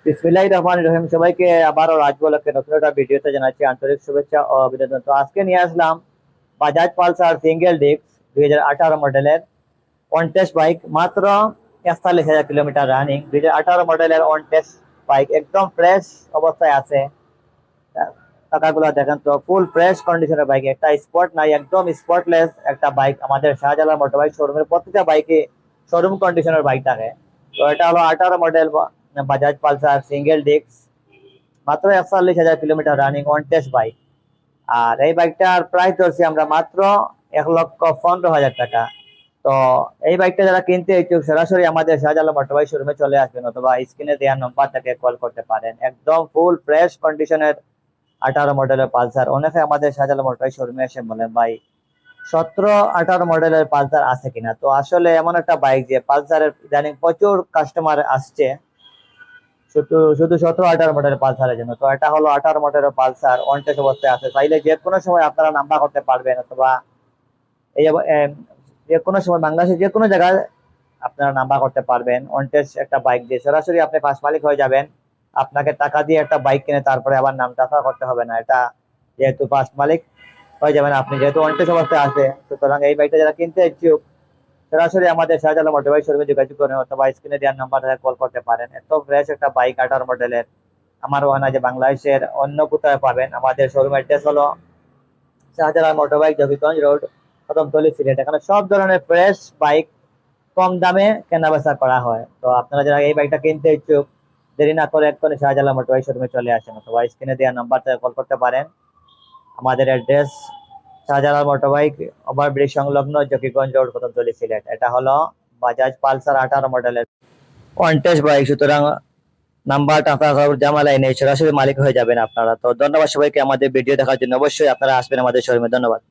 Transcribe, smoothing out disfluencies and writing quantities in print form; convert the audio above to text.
বিসমিল্লাহির রহমানির রহিম। সবাইকে আবারও রাজ বলকে নতুন একটা ভিডিওতে জানাচ্ছি আন্তরিক শুভেচ্ছা ও অভিনন্দন। তো আজকে নিয়ে আসলাম বাজাজ পালসার সিঙ্গেল ডিস্ক 2018 মডেলের অন টেস্ট বাইক। মাত্র 41,000 কিলোমিটার রানিং, 2018 মডেলের অন টেস্ট বাইক, একদম ফ্রেশ অবস্থায় আছে। টাকাগুলো দেখেন তো, ফুল ফ্রেশ কন্ডিশনের বাইক, একটা স্পট নাই, একদম স্পটলেস একটা বাইক। আমাদের শাহজালাল মোটর বাইক শোরুমের প্রত্যেকটা বাইকে শোরুম কন্ডিশনের বাইক থাকে। তো এটা হলো 18 model Bajaj Pulsar single disc, মাত্র 41,000 kilometre running on test bike. আর এই বাইকটার প্রাইস ধরছি আমরা মাত্র 1,15,000 টাকা। তো এই বাইকটা যারা কিনতে ইচ্ছুক সরাসরি আমাদের শাহজালাল মোটর বাইক শোরুমে চলে আসবেন, অথবা স্ক্রিনে দেওয়া নম্বর থেকে কল করতে পারেন। একদম ফুল ফ্রেশ কন্ডিশনের 18 মডেলের পালসার। অনেকে আমাদের শাহজালাল মোটর বাইক শোরুমে এসে বলেন ভাই 17-18 মডেলের পালসার আছে কিনা। তো আসলে এমন একটা বাইক যে পালসারের ইদানিং প্রচুর কাস্টমার আসছে শুধু শুধু 17-18 মডেলের পালসারের জন্য। তো এটা হলো 18 মডেলের পালসার, অন টেস্ট অবস্থায় আছে। চাইলে যে কোনো সময় আপনারা নাম্বার করতে পারবেন, অথবা এই যে কোনো সময় বাংলাদেশের যে কোনো জায়গায় আপনারা নাম্বার করতে পারবেন। অন টেস্ট একটা বাইক দিয়ে সরাসরি আপনি ফার্স্ট মালিক হয়ে যাবেন। আপনাকে টাকা দিয়ে একটা বাইক কিনে তারপরে আবার নাম ট্রান্সফার করতে হবে না। এটা যেহেতু ফার্স্ট মালিক হয়ে যাবেন আপনি, যেহেতু অন টেস্ট অবস্থায় আছে। সুতরাং এই বাইকটা যারা কিনতে ইচ্ছুক সরাসরি আমাদের শাহজালাল মোটর বাইক শোরুমে যোগাযোগ করেন, অথবা স্ক্রিনে দেওয়ার নাম্বার থেকে কল করতে পারেন। এত ফ্রেশ একটা বাইক 18 মডেলের আমার মনে হয় যে বাংলাদেশের অন্য কোথায় পাবেন। আমাদের শোরুম অ্যাড্রেস হলো Shahjalal motor bike, Zakiganj road, Kadamtali, Sylhet. এখানে সব ধরনের ফ্রেশ বাইক কম দামে কেনা বেচা করা হয়। তো আপনারা যারা এই বাইকটা কিনতে ইচ্ছুক দেরি না করে এক্ষুনি শাহজালাল মোটর বাইক শোরুমে চলে আসেন, অথবা স্ক্রিনে দেওয়া নাম্বার থেকে কল করতে পারেন। আমাদের address Shahjalal motor bike, overbridge সংলগ্ন, জকিগঞ্জ রোড, কদমতলী, সিলেট। এটা হলো বাজাজ পালসার 18 মডেলের ওয়ান টেস্ট বাইক। সুতরাং নাম্বারটা আপনার জামালাই নেই, সরাসরি মালিক হয়ে যাবেন আপনারা। তো ধন্যবাদ সবাইকে আমাদের ভিডিও দেখার জন্য। অবশ্যই আপনারা আসবেন আমাদের শোরুমে। ধন্যবাদ।